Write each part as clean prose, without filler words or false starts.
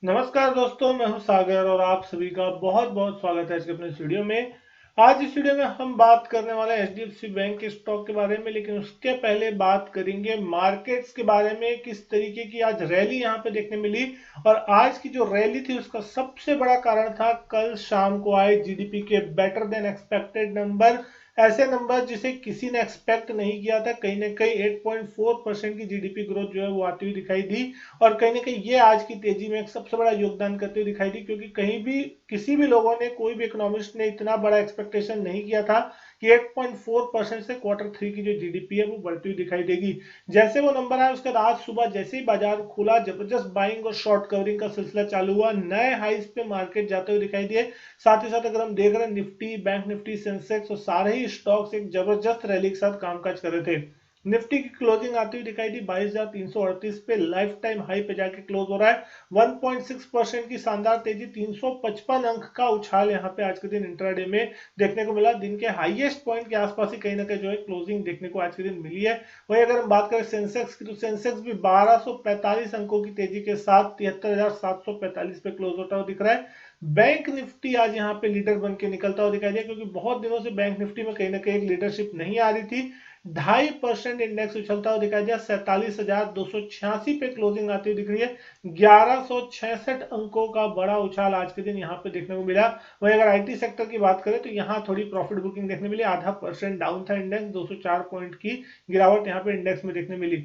नमस्कार दोस्तों, मैं हूं सागर और आप सभी का बहुत बहुत स्वागत है आज के अपने इस वीडियो में। आज इस वीडियो में हम बात करने वाले हैं एचडीएफसी बैंक के स्टॉक के बारे में, लेकिन उसके पहले बात करेंगे मार्केट्स के बारे में। किस तरीके की आज रैली यहां पे देखने मिली और आज की जो रैली थी उसका सबसे बड़ा कारण था कल शाम को आए जीडीपी के बेटर देन एक्सपेक्टेड नंबर। ऐसे नंबर जिसे किसी ने एक्सपेक्ट नहीं किया था। कहीं ना कहीं 8.4% की जीडीपी ग्रोथ जो है वो आती हुई दिखाई दी और कहीं ना कहीं ये आज की तेजी में एक सबसे बड़ा योगदान करते हुए दिखाई दी, क्योंकि कहीं भी किसी भी लोगों ने, कोई भी इकोनॉमिस्ट ने इतना बड़ा एक्सपेक्टेशन नहीं किया था कि 8.4% से क्वार्टर 3 की जो जीडीपी है वो बढ़ती हुई दिखाई देगी। जैसे वो नंबर आया उसके बाद सुबह जैसे ही बाजार खुला, जबरदस्त बाइंग और शॉर्ट कवरिंग का सिलसिला चालू हुआ। नए हाइस पे मार्केट जाते हुए दिखाई दिए। साथ ही साथ अगर हम देख रहे हैं निफ्टी, बैंक निफ्टी, सेंसेक्स और सारे ही स्टॉक्स एक जबरदस्त रैली के साथ कामकाज कर रहे थे। निफ्टी की क्लोजिंग आती हुई दिखाई दी 22,338 पे, लाइफ टाइम हाई पे जाके क्लोज हो रहा है। 1.6% की शानदार तेजी, 355 अंक का उछाल यहाँ पे आज के दिन इंट्राडे में देखने को मिला। दिन के हाईएस्ट पॉइंट के आसपास ही कहीं ना कहीं जो है क्लोजिंग देखने को आज के दिन मिली है। वही अगर हम बात करें सेंसेक्स की, तो सेंसेक्स भी 1245 अंकों की तेजी के साथ 73,745 पे क्लोज होता हुआ दिख रहा है। बैंक निफ्टी आज यहाँ पे लीडर बन के निकलता हुआ दिखाई दिया, क्योंकि बहुत दिनों से बैंक निफ्टी में कहीं ना कहीं एक लीडरशिप नहीं आ रही थी। 2.5% इंडेक्स उछलता हुआ दिखाई दिया, 47,286 पे क्लोजिंग आती हुई दिख रही है। 1166 अंकों का बड़ा उछाल आज के दिन यहाँ पे देखने को मिला। वही अगर आईटी सेक्टर की बात करें तो यहाँ थोड़ी प्रॉफिट बुकिंग देखने मिली, 0.5% डाउन था इंडेक्स, 204 पॉइंट की गिरावट यहाँ पे इंडेक्स में देखने मिली।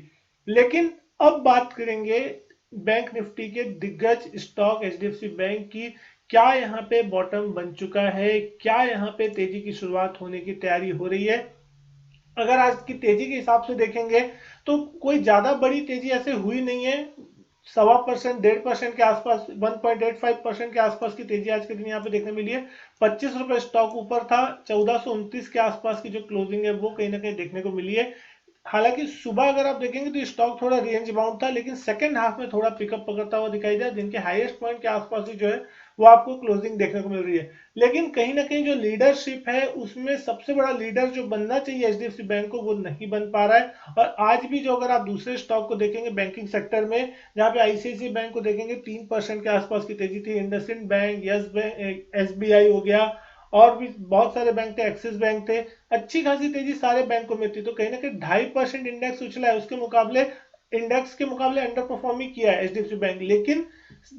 लेकिन अब बात करेंगे बैंक निफ्टी के दिग्गज स्टॉक एचडीएफसी बैंक की। क्या यहाँ पे बॉटम बन चुका है? क्या यहाँ पे तेजी की शुरुआत होने की तैयारी हो रही है? अगर आज की तेजी के हिसाब से देखेंगे तो कोई ज्यादा बड़ी तेजी ऐसे हुई नहीं है। 1.25%, 1.5% के आसपास, 1.85% के आसपास की तेजी आज के दिन यहाँ पे देखने मिली है। 25 रुपए स्टॉक ऊपर था। 1429 के आसपास की जो क्लोजिंग है वो कहीं ना कहीं देखने को मिली है। हालांकि सुबह अगर आप देखेंगे तो स्टॉक थोड़ा रेंज बाउंड था, लेकिन सेकंड हाफ में थोड़ा पिकअप पकड़ता हुआ दिखाई दिया। दिन के हाईएस्ट पॉइंट के आसपास ही जो है वो आपको क्लोजिंग देखने को मिल रही है। लेकिन कहीं ना कहीं जो लीडरशिप है उसमें सबसे बड़ा लीडर जो बनना चाहिए एचडीएफसी बैंक को, वो नहीं बन पा रहा है। और आज भी जो अगर आप दूसरे स्टॉक को देखेंगे बैंकिंग सेक्टर में, जहां पे आईसीआईसीआई बैंक को देखेंगे 3% के आसपास की तेजी थी। IndusInd bank, yes bank, SBI हो गया, और भी बहुत सारे बैंक थे, एक्सिस बैंक थे, अच्छी खासी तेजी सारे बैंकों में थी। तो कहीं ना कहीं 2.5% इंडेक्स उछला है, उसके मुकाबले इंडेक्स के मुकाबले अंडर परफॉर्म ही किया है एचडीएफसी बैंक। लेकिन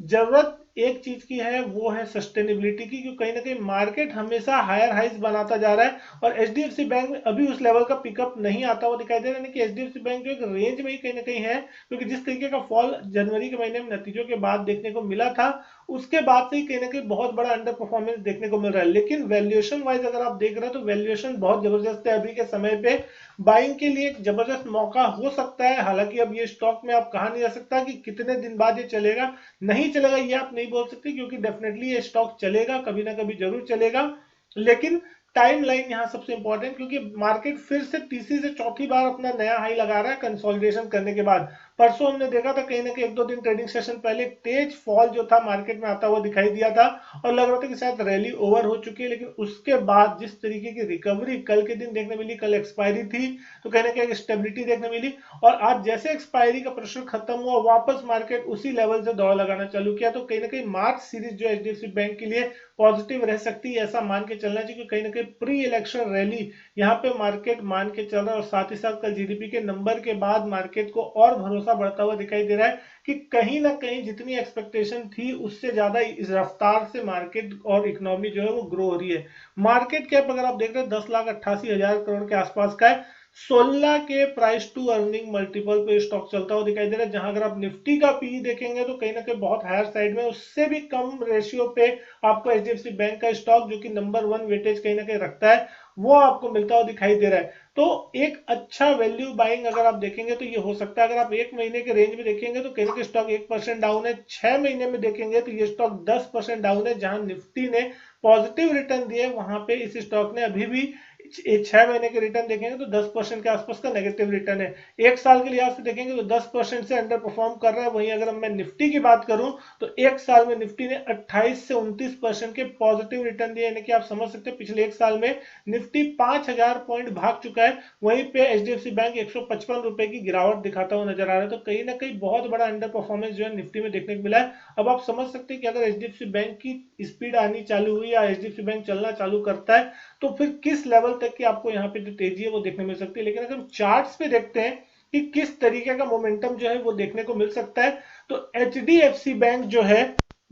जरूरत एक चीज की है, वो है सस्टेनेबिलिटी की, क्योंकि कहीं ना कहीं मार्केट हमेशा हायर हाइज बनाता जा रहा है और एचडीएफसी बैंक में अभी उस लेवल का पिकअप नहीं आता हुआ दिखाई दे रहा है। यानी कि एचडीएफसी बैंक जो एक रेंज में ही कहीं ना कहीं है, क्योंकि जिस तरीके का फॉल जनवरी के महीने में नतीजों के बाद देखने को मिला था, उसके बाद से ही कहीं ना कहीं बहुत बड़ा अंडर परफॉर्मेंस देखने को मिल रहा है। लेकिन वैल्यूएशन वाइज अगर आप देख रहे हैं तो वैल्यूएशन बहुत जबरदस्त है। अभी के समय पे बाइंग के लिए एक जबरदस्त मौका हो सकता है। हालांकि अब ये स्टॉक में आप कहा नहीं जा सकता कि कितने दिन बाद ये चलेगा, नहीं चलेगा ये आप नहीं बोल सकते, क्योंकि डेफिनेटली ये स्टॉक चलेगा, कभी ना कभी जरूर चलेगा। लेकिन टाइम लाइन यहाँ सबसे इंपॉर्टेंट, क्योंकि मार्केट फिर से तीसरी से चौथी बार अपना नया हाई लगा रहा है कंसोलिडेशन करने के बाद। परसों हमने देखा था कहीं ना कहीं 1-2 दिन ट्रेडिंग सेशन पहले तेज फॉल जो था मार्केट में आता हुआ दिखाई दिया था और लग रहा था कि शायद रैली ओवर हो चुकी है। लेकिन उसके बाद जिस तरीके की रिकवरी कल के दिन देखने मिली, कल एक्सपायरी थी, तो कहीं ना कहीं स्टेबिलिटी देखने मिली। और आज जैसे एक्सपायरी का प्रेशर खत्म हुआ, वापस मार्केट उसी लेवल से दौड़ लगाना चालू किया। तो कहीं ना कहीं मार्च सीरीज जो एचडीएफसी बैंक के लिए पॉजिटिव रह सकती है, ऐसा मान के चलना चाहिए। कहीं ना कहीं प्री इलेक्शन रैली यहाँ पे मार्केट मान के चल रहा है और साथ ही साथ कल जीडीपी के नंबर के बाद मार्केट को और भरोसा बढ़ता हुआ दिखाई दे रहा है कि कहीं ना कहीं जितनी एक्सपेक्टेशन थी उससे ज्यादा इस रफ्तार से मार्केट और इकोनॉमी जो है वो ग्रो हो रही है। मार्केट कैप अगर आप देख रहे हैं 10,88,000 करोड़ के आसपास का है। 16 के प्राइस टू अर्निंग मल्टीपल पे स्टॉक चलता हुआ दिखाई दे रहा है, जहां अगर आप निफ्टी का पी देखेंगे तो कहीं ना कहीं बहुत हायर साइड में, उससे भी कम रेशियो पे आपको एचडीएफसी बैंक का स्टॉक, जो कि नंबर 1 वेटेज कहीं ना कहीं रखता है, वो आपको मिलता हुआ दिखाई दे रहा है। तो एक अच्छा वैल्यू बाइंग अगर आप देखेंगे तो ये हो सकता है। अगर आप एक महीने के रेंज में देखेंगे तो कहीं ना कहीं स्टॉक 1% डाउन है। 6 महीने में देखेंगे तो ये स्टॉक 10% डाउन है। जहां निफ्टी ने पॉजिटिव रिटर्न दिए, वहां पे इस स्टॉक ने अभी भी 6 महीने के रिटर्न देखेंगे तो 10% के आसपास का नेगेटिव रिटर्न है। एक साल के लिहाज से देखेंगे तो 10% से अंडर परफॉर्म कर रहा है। वहीं अगर मैं निफ्टी की बात करूं तो एक साल में निफ्टी ने 28 से 29% के पॉजिटिव रिटर्न दिए, यानी कि आप समझ सकते हैं पिछले एक साल में निफ्टी 5000 पॉइंट भाग चुका है। वहीं पे एचडीएफसी बैंक 155 रुपए की गिरावट दिखाता हुआ नजर आ रहा है। तो कहीं ना कहीं बहुत बड़ा अंडर परफॉर्मेंस जो है निफ्टी में देखने को मिला है। अब आप समझ सकते हैं कि अगर एचडीएफसी बैंक की स्पीड आनी चालू हुई या एचडीएफसी बैंक चलना चालू करता है तो फिर किस लेवल तक की आपको यहाँ पे जो तेजी है वो देखने मिल सकती है। लेकिन अगर हम चार्ट्स पे देखते हैं कि किस तरीके का मोमेंटम जो है वो देखने को मिल सकता है, तो एचडीएफसी बैंक जो है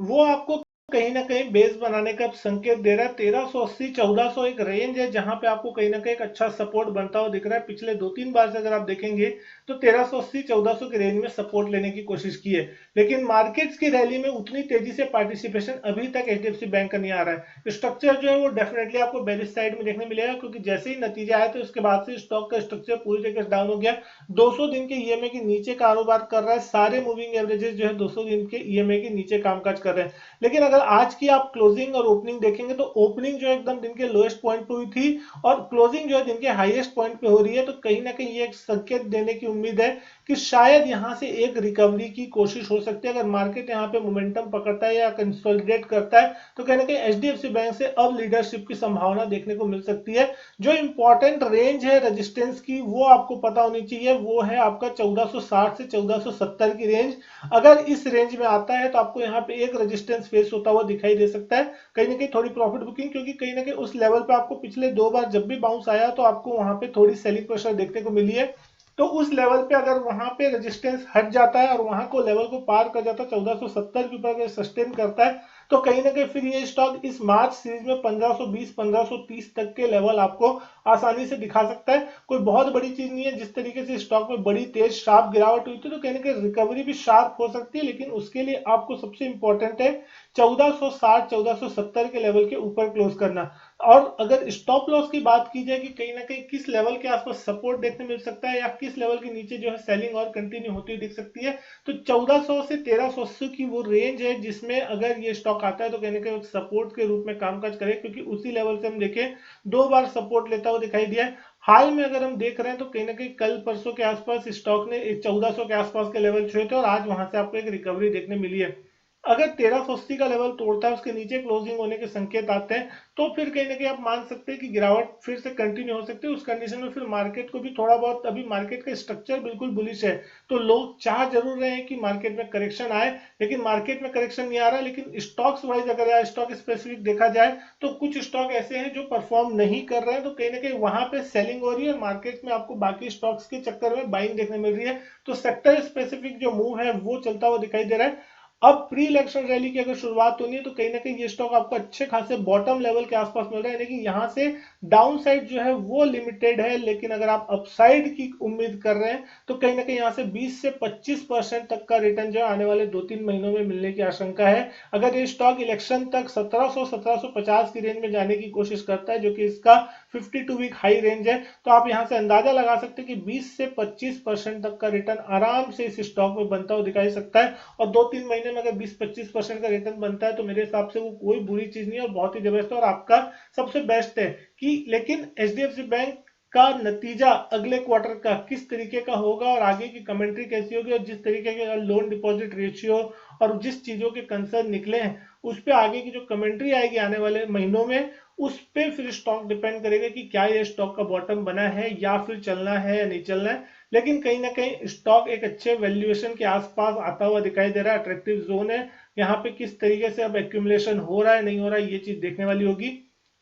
वो आपको कहीं ना कहीं बेस बनाने का संकेत दे रहा है। 1380 1400 एक रेंज है जहां पे आपको कहीं ना कहीं एक अच्छा सपोर्ट बनता हुआ दिख रहा है। पिछले 2-3 बार से अगर आप देखेंगे तो 1380 1400 के रेंज में सपोर्ट लेने की कोशिश की है, लेकिन मार्केट्स की रैली में उतनी तेजी से पार्टिसिपेशन अभी तक एचडीएफसी बैंक का नहीं आ रहा है। स्ट्रक्चर जो है वो डेफिनेटली आपको बेरिश साइड में देखने मिलेगा, क्योंकि जैसे ही नतीजा आया तो उसके बाद से स्टॉक का स्ट्रक्चर पूरी तरीके से डाउन हो गया। 200 दिन के ईएमए के नीचे कारोबार कर रहा है। सारे मूविंग एवरेजेस जो है 200 दिन के ईएमए के नीचे कामकाज कर रहे हैं। लेकिन अगर आज की आप क्लोजिंग और ओपनिंग देखेंगे तो ओपनिंग जो एकदम दिन के लोएस्ट पॉइंट पे हुई थी और क्लोजिंग जो है दिन के हाईएस्ट पॉइंट पे हो रही है। तो कहीं ना कहीं ये एक संकेत देने की उम्मीद है कि शायद यहां से एक रिकवरी की कोशिश हो सकती है। अगर मार्केट यहां पे मोमेंटम पकड़ता है या कंसोलिडेट करता है तो कहीं ना कहीं एचडीएफसी बैंक से अब लीडरशिप की संभावना देखने को मिल सकती है। जो इंपॉर्टेंट रेंज है रेजिस्टेंस की वो आपको पता होनी चाहिए, वो है आपका 1460 से 1470 की रेंज। अगर इस रेंज में आता है तो आपको यहाँ पे एक रेजिस्टेंस फेस होता हुआ दिखाई दे सकता है, कहीं ना कहीं थोड़ी प्रॉफिट बुकिंग, क्योंकि कहीं ना कहीं उस लेवल पे आपको पिछले 2 बार जब भी बाउंस आया तो आपको वहां पे थोड़ी सेलिंग प्रेशर देखने को मिली है। तो उस लेवल पे अगर वहां पे रेजिस्टेंस हट जाता है और वहां को लेवल को पार कर जाता है 1470 के ऊपर अगर सस्टेन करता है तो कहीं ना कहीं फिर ये स्टॉक इस मार्च सीरीज में 1520 1530 तक के लेवल आपको आसानी से दिखा सकता है। कोई बहुत बड़ी चीज नहीं है। जिस तरीके से स्टॉक में बड़ी तेज शार्प गिरावट हुई थी तो कहीं ना कहीं रिकवरी भी शार्प हो सकती है, लेकिन उसके लिए आपको सबसे इंपॉर्टेंट है 1460 1470 के लेवल के ऊपर क्लोज करना। और अगर स्टॉप लॉस की बात की जाए कि कहीं ना कहीं किस लेवल के आसपास सपोर्ट देखने मिल सकता है या किस लेवल के नीचे जो है सेलिंग और कंटिन्यू होती हुई दिख सकती है, तो 1400 से 1380 की वो रेंज है जिसमें अगर ये स्टॉक आता है तो कहीं ना कहीं सपोर्ट के रूप में कामकाज करे, क्योंकि उसी लेवल से हम देखें 2 बार सपोर्ट लेता हुआ दिखाई दिया है। हाल में अगर हम देख रहे हैं तो कहीं ना कहीं कल परसों के आसपास स्टॉक ने 1400 के आसपास के लेवल छुए थे और आज वहां से आपको एक रिकवरी देखने मिली है। अगर 1380 का लेवल तोड़ता है उसके नीचे क्लोजिंग होने के संकेत आते हैं तो फिर कहीं ना कहीं आप मान सकते हैं कि गिरावट फिर से कंटिन्यू हो सकती है। उस कंडीशन में फिर मार्केट को भी थोड़ा बहुत, अभी मार्केट का स्ट्रक्चर बिल्कुल बुलिश है तो लोग चाह जरूर रहे हैं कि मार्केट में करेक्शन आए, लेकिन मार्केट में करेक्शन नहीं आ रहा। लेकिन स्टॉक्स वाइज अगर या स्टॉक स्पेसिफिक देखा जाए तो कुछ स्टॉक ऐसे हैं जो परफॉर्म नहीं कर रहे हैं, तो कहीं ना कहीं वहां पे सेलिंग हो रही है। मार्केट में आपको बाकी स्टॉक्स के चक्कर में बाइंग देखने मिल रही है। तो सेक्टर स्पेसिफिक जो मूव है वो चलता हुआ दिखाई दे रहा है। अब प्री इलेक्शन रैली की अगर शुरुआत होनी है तो कहीं ना कहीं ये स्टॉक आपको अच्छे खासे बॉटम लेवल के आसपास मिल रहा है, लेकिन यहां से डाउन साइड जो है वो लिमिटेड है। लेकिन अगर आप अपसाइड की उम्मीद कर रहे हैं तो कहीं ना कहीं यहां से 20 से 25% तक का रिटर्न जो है आने वाले 2-3 महीनों में मिलने की आशंका है। अगर ये स्टॉक इलेक्शन तक 1700 1750 की रेंज में जाने की कोशिश करता है, जो कि इसका 52 वीक हाई रेंज है, तो आप यहां से अंदाजा लगा सकते हैं कि 20 से 25% तक का रिटर्न आराम से इस स्टॉक में बनता हुआ दिखाई सकता है। और 2-3 महीने में अगर 20-25% का रिटर्न बनता है तो मेरे हिसाब से वो कोई बुरी चीज नहीं है और बहुत ही जबरदस्त है और आपका सबसे बेस्ट है कि। लेकिन एचडीएफसी बैंक का नतीजा अगले क्वार्टर का किस तरीके का होगा और आगे की कमेंट्री कैसी होगी और जिस तरीके के लोन डिपॉजिट रेशियो और जिस चीजों के कंसर्न निकले हैं उस पर आगे की जो कमेंट्री आएगी आने वाले महीनों में, उस पर फिर स्टॉक डिपेंड करेगा कि क्या ये स्टॉक का बॉटम बना है या फिर चलना है या नहीं चलना है। लेकिन कहीं ना कहीं स्टॉक एक अच्छे वैल्यूएशन के आसपास आता हुआ दिखाई दे रहा है, अट्रैक्टिव जोन है। यहाँ पे किस तरीके से अब एक्यूमुलेशन हो रहा है नहीं हो रहा है ये चीज देखने वाली होगी।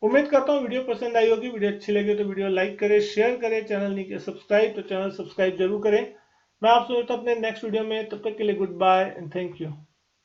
उम्मीद करता हूँ वीडियो पसंद आई होगी। वीडियो अच्छी लगे तो वीडियो लाइक करें, शेयर करें, चैनल नहीं किया सब्सक्राइब तो चैनल सब्सक्राइब जरूर करें। मैं आपसे मिलता हूं अपने नेक्स्ट वीडियो में, तब तक के लिए good bye and thank you.